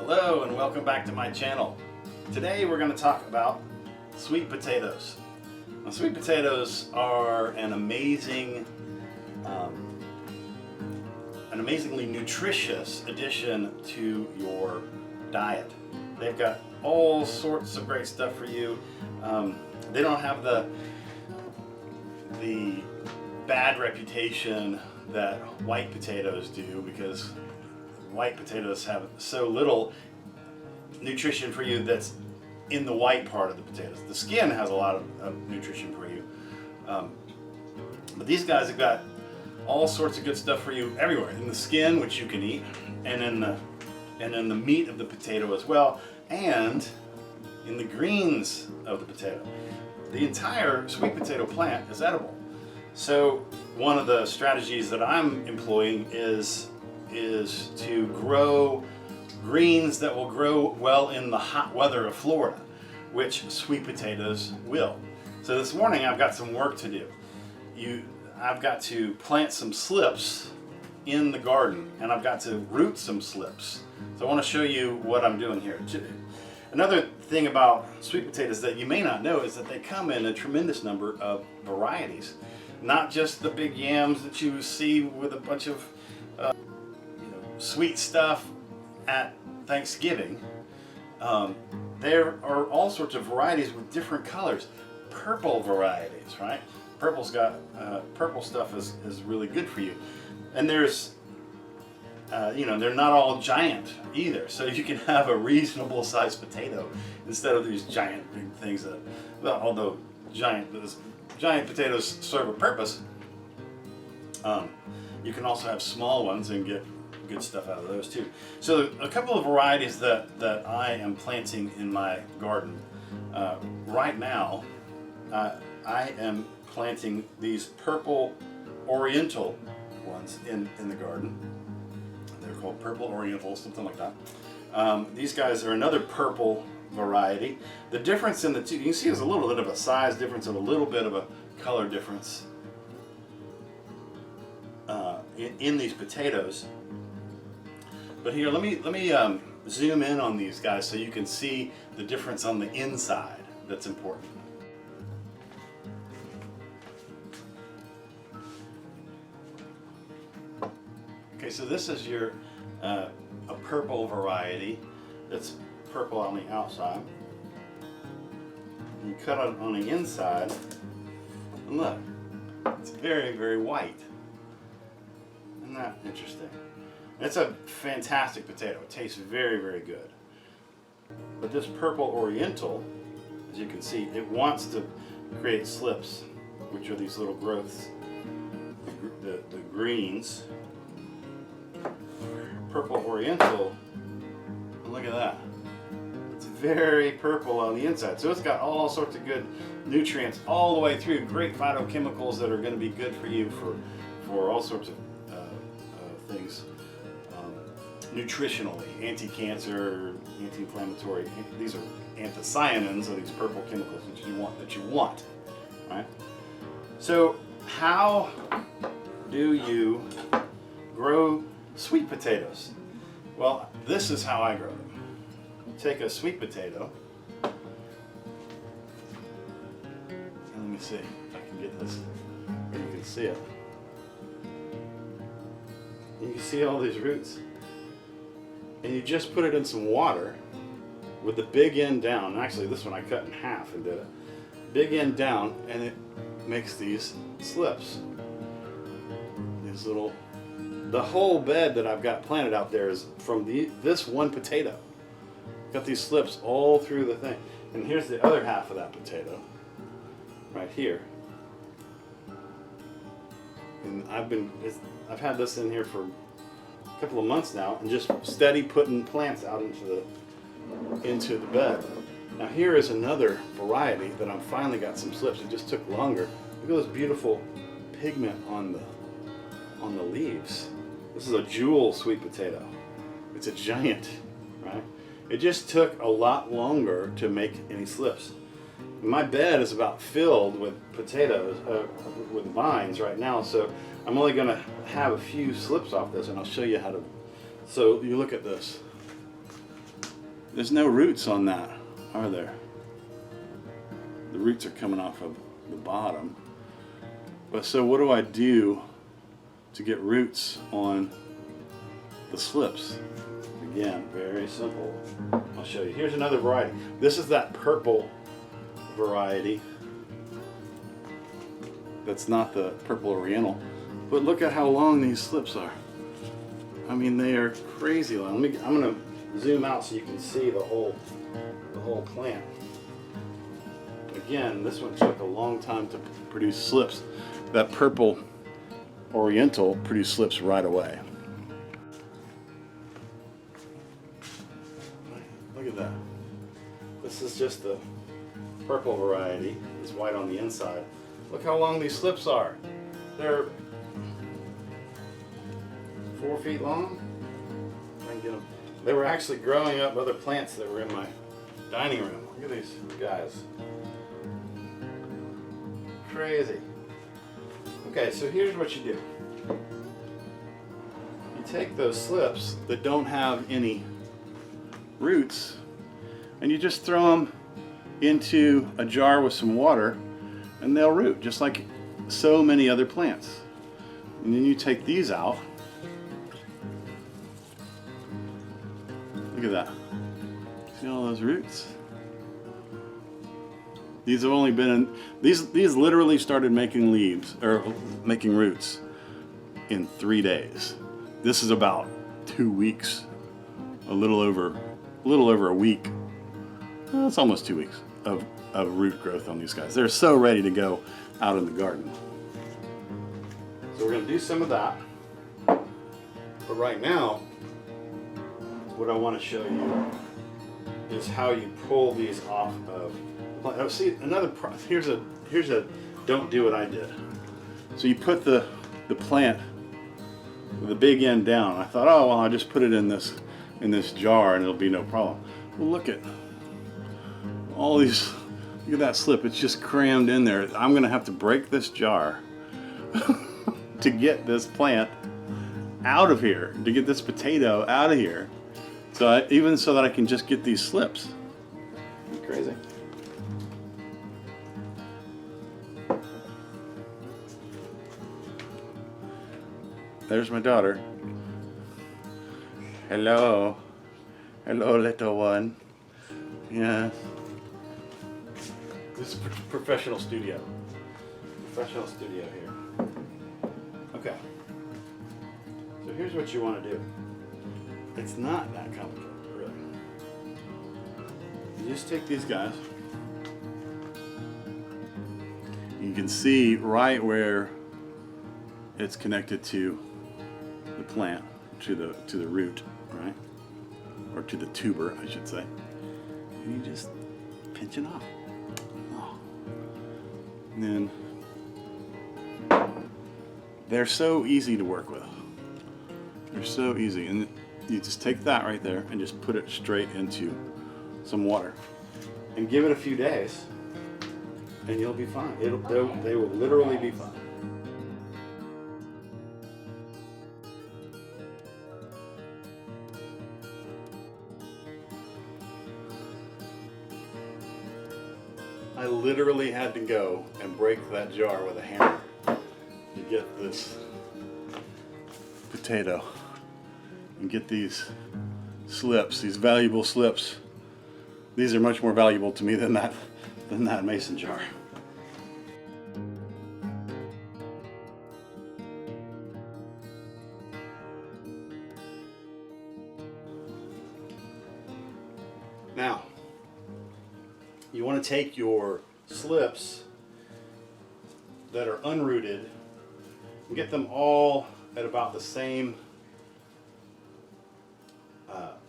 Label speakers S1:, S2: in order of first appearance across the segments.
S1: Hello and welcome back to my channel. Today we're going to talk about sweet potatoes. Now, sweet potatoes are an amazingly nutritious addition to your diet. They've got all sorts of great stuff for you. They don't have the bad reputation that white potatoes do, because white potatoes have so little nutrition for you that's in the white part of the potatoes. The skin has a lot of nutrition for you, but these guys have got all sorts of good stuff for you everywhere, in the skin, which you can eat, and in the meat of the potato as well, and in the greens of the potato. The entire sweet potato plant is edible. So one of the strategies that I'm employing is to grow greens that will grow well in the hot weather of Florida, which sweet potatoes will. So this morning I've got some work to do. I've got to plant some slips in the garden, and I've got to root some slips. So I want to show you what I'm doing here. Another thing about sweet potatoes that you may not know is that they come in a tremendous number of varieties. Not just the big yams that you see with a bunch of sweet stuff at Thanksgiving. There are all sorts of varieties with different colors. Purple varieties, right? Purple stuff is really good for you. And there's, they're not all giant either. So you can have a reasonable sized potato instead of these giant big things that, well, although giant potatoes serve a purpose, you can also have small ones and get good stuff out of those too. So a couple of varieties that I am planting in my garden. Right now, I am planting these purple oriental ones in the garden. They're called purple oriental, something like that. These guys are another purple variety. The difference in the two, you can see there's a little bit of a size difference and a little bit of a color difference in these potatoes. But here, let me zoom in on these guys so you can see the difference on the inside that's important. Okay, so this is your a purple variety that's purple on the outside. You cut it on the inside, and look, it's very, very white. Isn't that interesting? It's a fantastic potato. It tastes very, very good. But this purple oriental, as you can see, it wants to create slips, which are these little growths, the greens. Purple oriental, look at that. It's very purple on the inside. So it's got all sorts of good nutrients all the way through, great phytochemicals that are going to be good for you for all sorts of things. Nutritionally, anti-cancer, anti-inflammatory. These are anthocyanins, are these purple chemicals that you want, right? So how do you grow sweet potatoes? Well, this is how I grow them. Take a sweet potato, and let me see if I can get this where you can see it. You can see all these roots, and you just put it in some water with the big end down. Actually, this one I cut in half and did it. Big end down, and it makes these slips. These little. The whole bed that I've got planted out there is from this one potato. Got these slips all through the thing. And here's the other half of that potato, right here. And I've had this in here for a couple of months now, and just steady putting plants out into the bed. Now here is another variety that I've finally got some slips. It just took longer. Look at this beautiful pigment on the leaves. This is a jewel sweet potato. It's a giant, right? It just took a lot longer to make any slips. My bed is about filled with potatoes, with vines right now, so I'm only going to have a few slips off this, and I'll show you how to. So you look at this. There's no roots on that, are there? The roots are coming off of the bottom. But so what do I do to get roots on the slips? Again, very simple. I'll show you. Here's another variety. This is that purple variety. That's not the purple oriental. But look at how long these slips are. I mean, they are crazy long. I'm going to zoom out so you can see the whole plant. Again, this one took a long time to produce slips. That purple oriental produced slips right away. Look at that. This is just the purple variety. It's white on the inside. Look how long these slips are. They're 4 feet long. I can get them. They were actually growing up other plants that were in my dining room. Look at these guys. Crazy. Okay, so here's what you do. You take those slips that don't have any roots and you just throw them into a jar with some water and they'll root just like so many other plants. And then you take these out. Look at that. See all those roots? These have only been in, these literally started making leaves or making roots in 3 days. This is about 2 weeks, a little over a week. Well, it's almost 2 weeks of root growth on these guys. They're so ready to go out in the garden. So we're going to do some of that. But right now, what I want to show you is how you pull these off of. Oh, see, here's a don't do what I did. So you put the plant with the big end down. I thought, oh well, I'll just put it in this jar and it'll be no problem. Well, look at all these. Look at that slip. It's just crammed in there. I'm going to have to break this jar to get this plant out of here, to get this potato out of here. So even so that I can just get these slips. Crazy. There's my daughter. Hello. Hello, little one. Yes. This is a professional studio. Professional studio here. Okay. So here's what you want to do. It's not that complicated, really. You just take these guys. You can see right where it's connected to the plant, to the root, right? Or to the tuber, I should say. And you just pinch it off. Oh. And then they're so easy to work with. They're so easy. And you just take that right there and just put it straight into some water. And give it a few days and you'll be fine. They will literally be fine. I literally had to go and break that jar with a hammer to get this potato and get these slips, these valuable slips. These are much more valuable to me than that mason jar. Now, you want to take your slips that are unrooted and get them all at about the same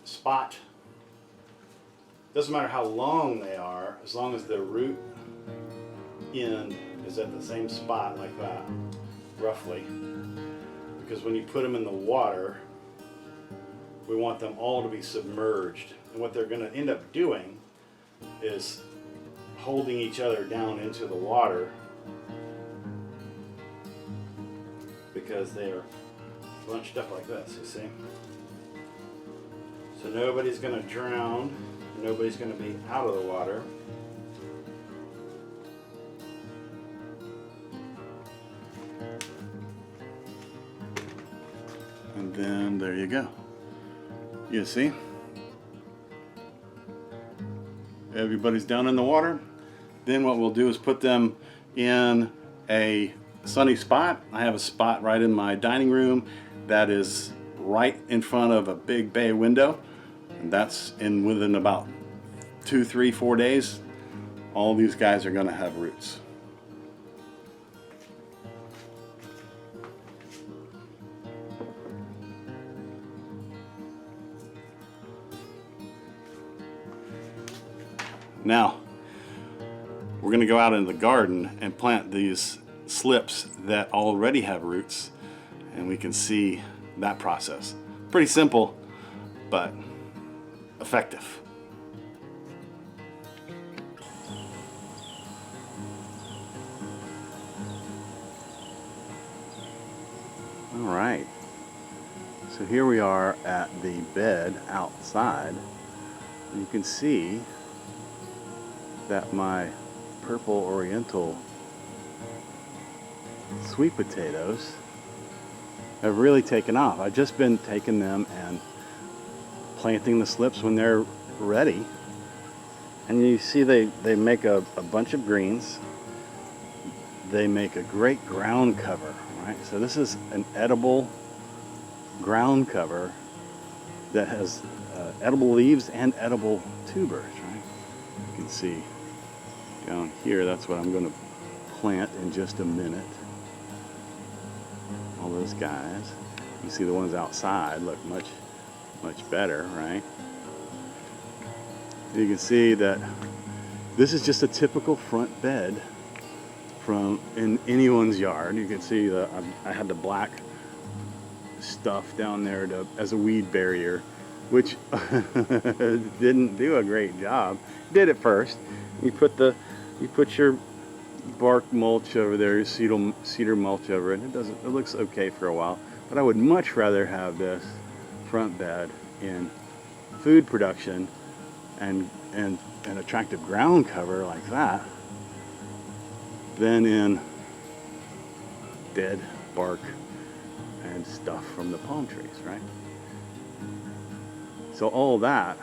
S1: spot. Doesn't matter how long they are, as long as the root end is at the same spot like that, roughly. Because when you put them in the water, we want them all to be submerged. And what they're going to end up doing is holding each other down into the water because they're bunched up like this, you see? So nobody's going to drown, nobody's going to be out of the water. And then there you go. You see? Everybody's down in the water. Then what we'll do is put them in a sunny spot. I have a spot right in my dining room that is right in front of a big bay window. And that's within about 2, 3, 4 days. All these guys are going to have roots. Now, we're going to go out in the garden and plant these slips that already have roots, and we can see that process. Pretty simple, but effective. All right, so here we are at the bed outside. You can see that my purple oriental sweet potatoes have really taken off. I've just been taking them and planting the slips when they're ready. And you see they make a bunch of greens. They make a great ground cover, right? So this is an edible ground cover that has edible leaves and edible tubers, right? You can see down here, that's what I'm going to plant in just a minute. All those guys. You see the ones outside look much better, right? You can see that this is just a typical front bed from in anyone's yard. You can see that I had the black stuff down there as a weed barrier, which didn't do a great job. Did at first. You put your bark mulch over there, cedar mulch over it. It looks okay for a while, but I would much rather have this front bed in food production and an attractive ground cover like that than in dead bark and stuff from the palm trees, right? So all that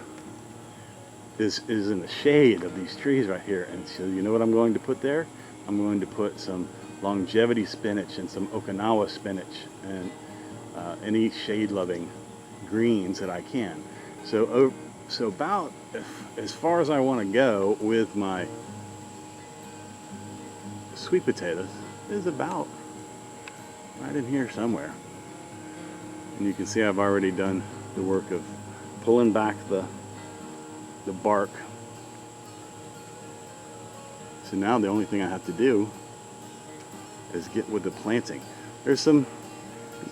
S1: is in the shade of these trees right here. And so you know what I'm going to put there? I'm going to put some longevity spinach and some Okinawa spinach and any shade-loving greens that I can. So about as far as I want to go with my sweet potatoes is about right in here somewhere. And you can see I've already done the work of pulling back the bark. So now the only thing I have to do is get with the planting. There's a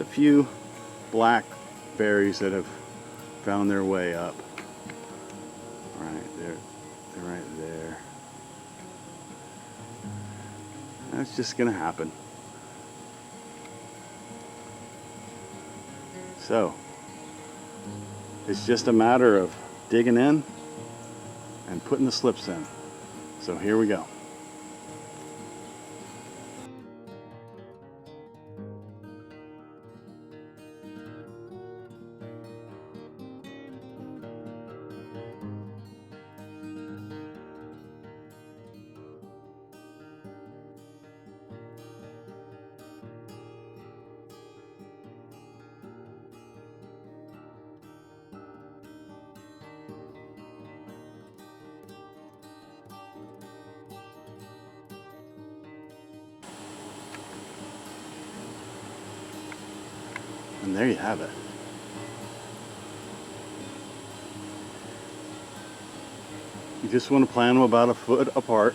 S1: few black berries that have found their way up. Right there, they're right there. That's just gonna happen. So it's just a matter of digging in and putting the slips in. So here we go. And there you have it. You just want to plant them about a foot apart.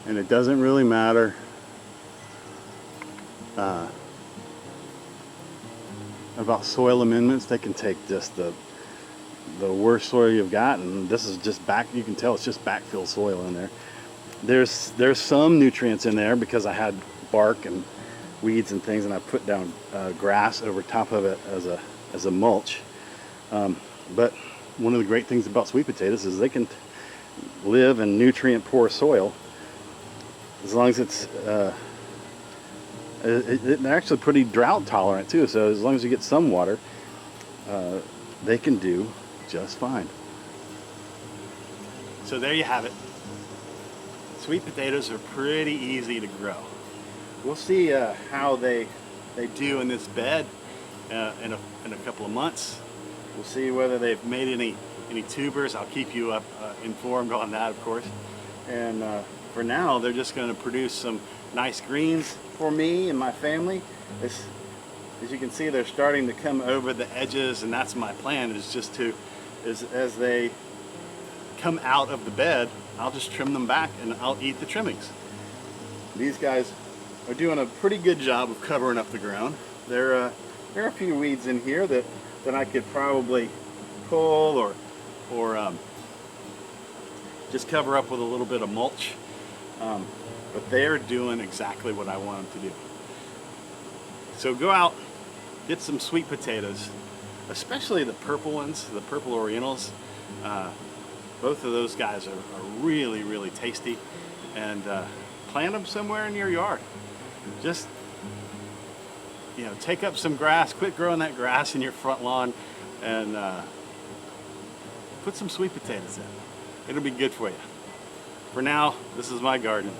S1: And it doesn't really matter about soil amendments. They can take just the worst soil you've got, and this is just you can tell it's just backfill soil in there. There's some nutrients in there because I had bark and weeds and things, and I put down grass over top of it as a mulch. But one of the great things about sweet potatoes is they can live in nutrient poor soil as long as it's they're actually pretty drought tolerant too, so as long as you get some water, they can do just fine. So there you have it. Sweet potatoes are pretty easy to grow. We'll see how they do in this bed in a couple of months. We'll see whether they've made any tubers. I'll keep you informed on that, of course. And for now, they're just going to produce some nice greens for me and my family. As you can see, they're starting to come over the edges, and that's my plan, is just to, as they come out of the bed, I'll just trim them back and I'll eat the trimmings. These guys are doing a pretty good job of covering up the ground. There are a few weeds in here that I could probably pull or just cover up with a little bit of mulch. But they're doing exactly what I want them to do. So go out, get some sweet potatoes, especially the purple ones, the purple orientals. Both of those guys are really, really tasty, and plant them somewhere in your yard. Just, take up some grass, quit growing that grass in your front lawn, and put some sweet potatoes in. It'll be good for you. For now, this is my garden.